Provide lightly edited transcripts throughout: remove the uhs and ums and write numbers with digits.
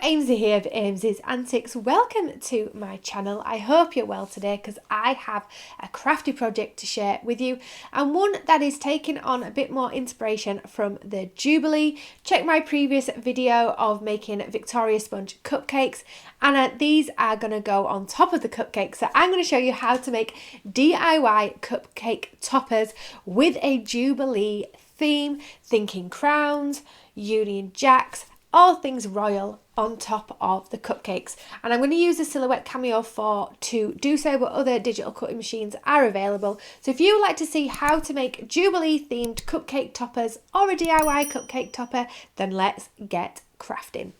Ainsley here of Ames's Antics. Welcome to my channel. I hope you're well today because I have a crafty project to share with you, and one that is taking on a bit more inspiration from the Jubilee. Check my previous video of making Victoria sponge cupcakes, and these are going to go on top of the cupcakes. So I'm going to show you how to make DIY cupcake toppers with a Jubilee theme, thinking crowns, Union Jacks, all things royal on top of the cupcakes. And I'm going to use the Silhouette Cameo 4 to do so, but other digital cutting machines are available. So if you would like to see how to make Jubilee themed cupcake toppers or a DIY cupcake topper, then let's get crafting.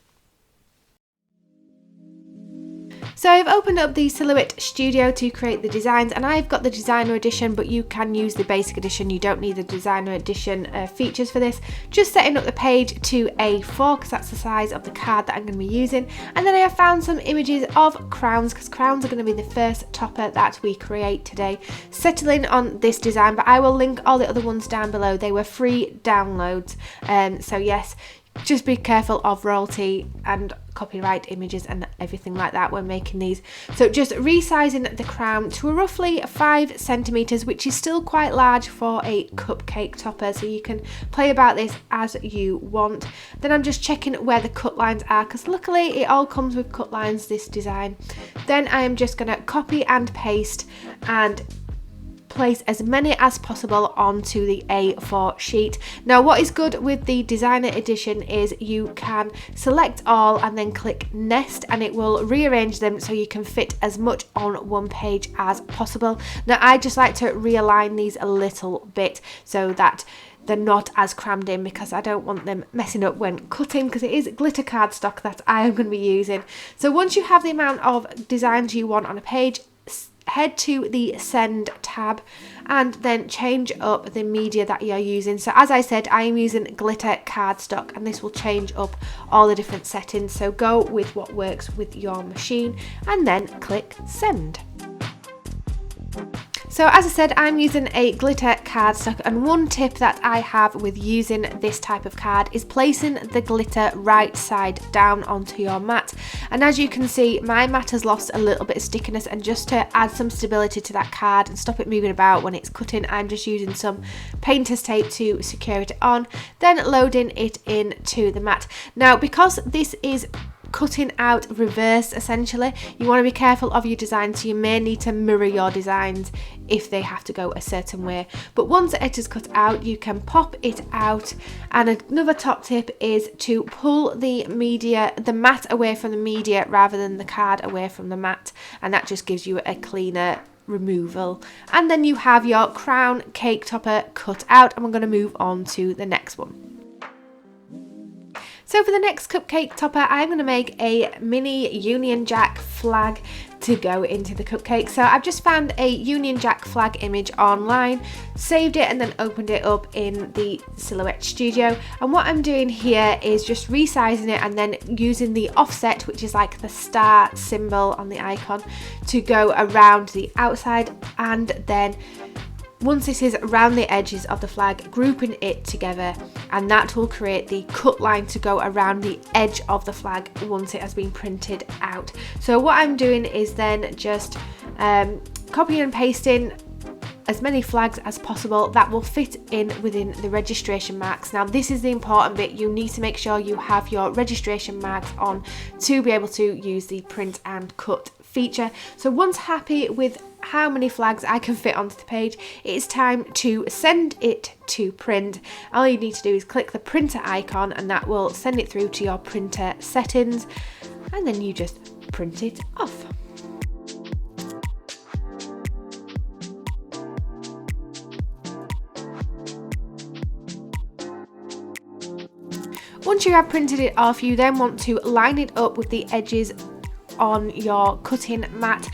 So I've opened up the Silhouette Studio to create the designs, and I've got the designer edition, but you can use the basic edition. You don't need the designer edition features for this. Just setting up the page to A4 because that's the size of the card that I'm going to be using. And then I have found some images of crowns because crowns are going to be the first topper that we create today. Settling on this design, but I will link all the other ones down below. They were free downloads. So yes, just be careful of royalty and copyright images and everything like that when making these. So just resizing the crown to roughly 5 centimeters, which is still quite large for a cupcake topper, so you can play about this as you want. Then I'm just checking where the cut lines are because luckily it all comes with cut lines, this design. Then I am just going to copy and paste and place as many as possible onto the A4 sheet. Now what is good with the designer edition is you can select all and then click nest, and it will rearrange them so you can fit as much on one page as possible. Now I just like to realign these a little bit so that they're not as crammed in, because I don't want them messing up when cutting, because it is glitter cardstock that I am going to be using. So once you have the amount of designs you want on a page, head to the send tab and then change up the media that you're using. So as I said, I am using glitter cardstock, and this will change up all the different settings. So go with what works with your machine and then click send. So as I said, I'm using a glitter cardstock, and one tip that I have with using this type of card is placing the glitter right side down onto your mat. And as you can see, my mat has lost a little bit of stickiness, and just to add some stability to that card and stop it moving about when it's cutting, I'm just using some painter's tape to secure it on, then loading it into the mat. Now because this is cutting out reverse, essentially, you want to be careful of your design, so you may need to mirror your designs if they have to go a certain way. But once the edge is cut out, you can pop it out. And another top tip is to pull the mat away from the media rather than the card away from the mat, and that just gives you a cleaner removal. And then you have your crown cake topper cut out, and we're going to move on to the next one. So for the next cupcake topper, I'm going to make a mini Union Jack flag to go into the cupcake. So I've just found a Union Jack flag image online, saved it, and then opened it up in the Silhouette Studio. And what I'm doing here is just resizing it and then using the offset, which is like the star symbol on the icon, to go around the outside, and then once this is around the edges of the flag, grouping it together, and that will create the cut line to go around the edge of the flag once it has been printed out. So what I'm doing is then just copying and pasting as many flags as possible that will fit in within the registration marks. Now this is the important bit. You need to make sure you have your registration marks on to be able to use the print and cut feature. So once happy with how many flags I can fit onto the page, it's time to send it to print. All you need to do is click the printer icon, and that will send it through to your printer settings, and then you just print it off. Once you have printed it off, you then want to line it up with the edges on your cutting mat,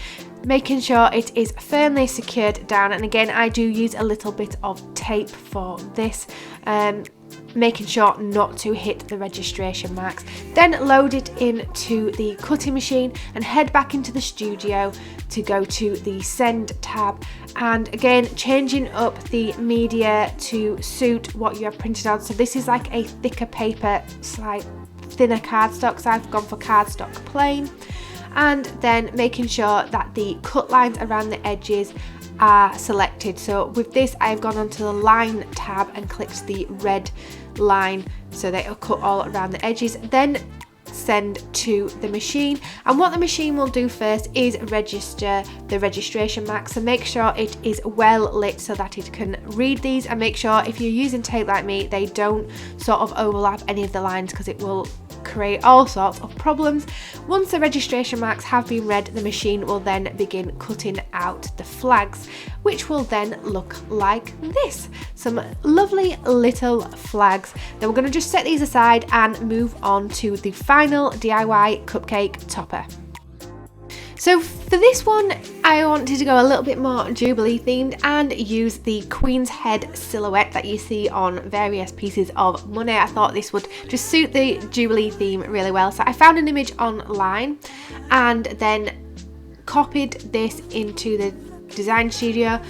making sure it is firmly secured down. And again, I do use a little bit of tape for this, making sure not to hit the registration marks. Then load it into the cutting machine and head back into the studio to go to the send tab, and again changing up the media to suit what you have printed on. So this is like a thicker paper, thinner cardstock, so I've gone for cardstock plain. And then making sure that the cut lines around the edges are selected. So with this, I've gone onto the line tab and clicked the red line so that it'll cut all around the edges. Then send to the machine, and what the machine will do first is register the registration mark. So make sure it is well lit so that it can read these, and make sure if you're using tape like me, they don't sort of overlap any of the lines, because it will create all sorts of problems. Once the registration marks have been read, the machine will then begin cutting out the flags, which will then look like this. Some lovely little flags. Then we're going to just set these aside and move on to the final DIY cupcake topper. So for this one, I wanted to go a little bit more Jubilee themed and use the Queen's Head silhouette that you see on various pieces of money. I thought this would just suit the Jubilee theme really well. So I found an image online and then copied this into the design studio,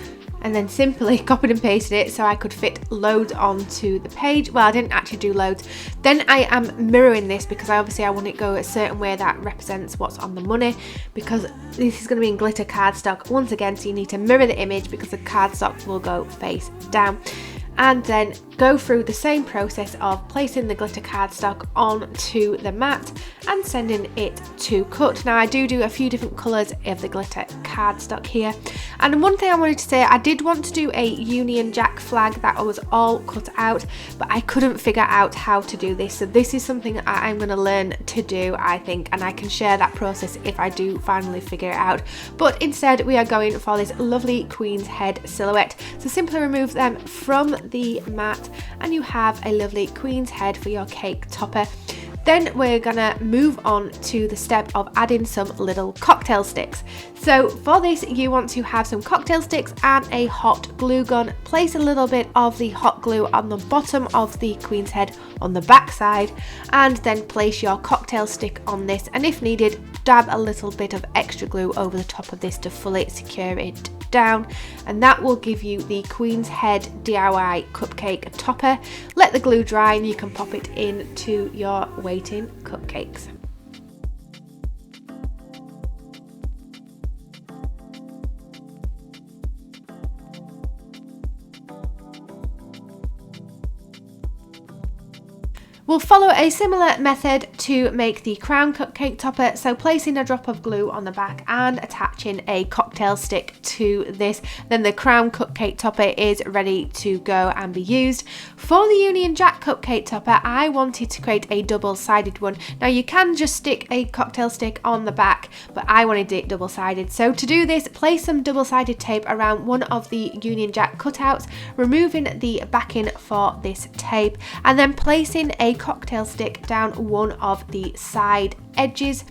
and then simply copied and pasted it so I could fit loads onto the page. Well, I didn't actually do loads. Then I am mirroring this because I want it to go a certain way that represents what's on the money, because this is going to be in glitter cardstock once again, so you need to mirror the image because the cardstock will go face down. And then go through the same process of placing the glitter cardstock onto the mat and sending it to cut. Now I do a few different colours of the glitter cardstock here. And one thing I wanted to say, I did want to do a Union Jack flag that was all cut out, but I couldn't figure out how to do this. So this is something I'm going to learn to do, I think, and I can share that process if I do finally figure it out. But instead we are going for this lovely Queen's Head silhouette. So simply remove them from the mat and you have a lovely Queen's Head for your cake topper. Then we're gonna move on to the step of adding some little cocktail sticks. So for this, you want to have some cocktail sticks and a hot glue gun. Place a little bit of the hot glue on the bottom of the Queen's Head on the back side, and then place your cocktail stick on this, and if needed, dab a little bit of extra glue over the top of this to fully secure it down, and that will give you the Queen's Head DIY cupcake topper. Let the glue dry and you can pop it into your waiting cupcakes. We'll follow a similar method to make the crown cupcake topper, so placing a drop of glue on the back and attaching a cocktail stick to this. Then the crown cupcake topper is ready to go and be used. For the Union Jack cupcake topper, I wanted to create a double-sided one. Now you can just stick a cocktail stick on the back, but I wanted it double-sided. So to do this, place some double-sided tape around one of the Union Jack cutouts, removing the backing for this tape, and then placing a cocktail stick down one of the side edges.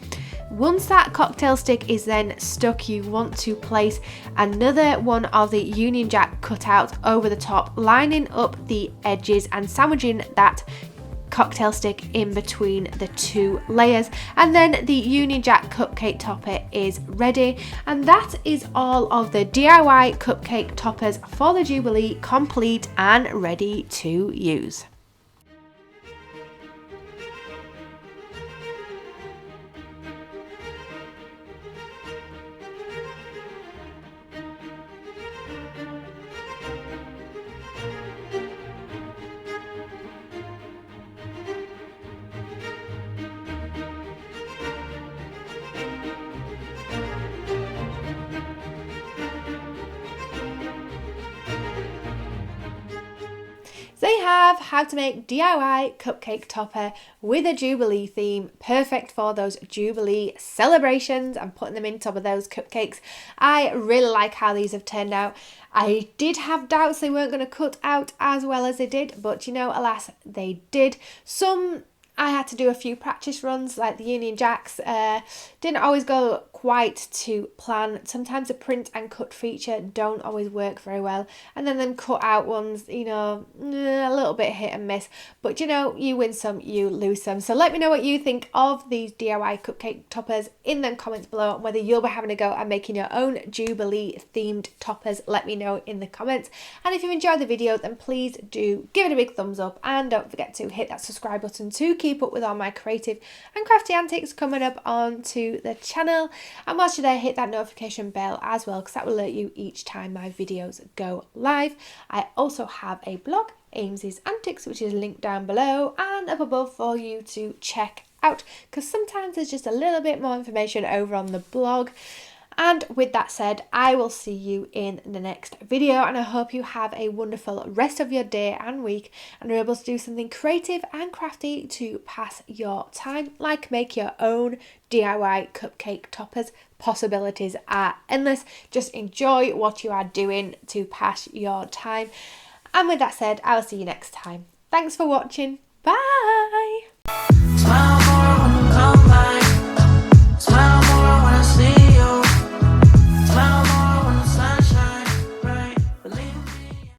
Once that cocktail stick is then stuck, you want to place another one of the Union Jack cutouts over the top, lining up the edges and sandwiching that cocktail stick in between the two layers, and then the Union Jack cupcake topper is ready. And that is all of the DIY cupcake toppers for the Jubilee, complete and ready to use. They have how to make DIY cupcake topper with a Jubilee theme, perfect for those Jubilee celebrations and putting them in top of those cupcakes. I really like how these have turned out. I did have doubts they weren't going to cut out as well as they did, but you know, alas, they did. Some I had to do a few practice runs, like the Union Jacks. Didn't always go quite to plan. Sometimes the print and cut feature don't always work very well, and then them cut out ones, you know, a little bit hit and miss. But you know, you win some, you lose some. So let me know what you think of these DIY cupcake toppers in the comments below, and whether you'll be having a go at making your own Jubilee themed toppers. Let me know in the comments. And if you enjoyed the video, then please do give it a big thumbs up, and don't forget to hit that subscribe button to keep keep up with all my creative and crafty antics coming up onto the channel. And whilst you're there, hit that notification bell as well, because that will alert you each time my videos go live. I also have a blog, Ames's Antics, which is linked down below and up above for you to check out, because sometimes there's just a little bit more information over on the blog. And with that said, I will see you in the next video, and I hope you have a wonderful rest of your day and week and are able to do something creative and crafty to pass your time, like make your own DIY cupcake toppers. Possibilities are endless. Just enjoy what you are doing to pass your time. And with that said, I will see you next time. Thanks for watching. Bye!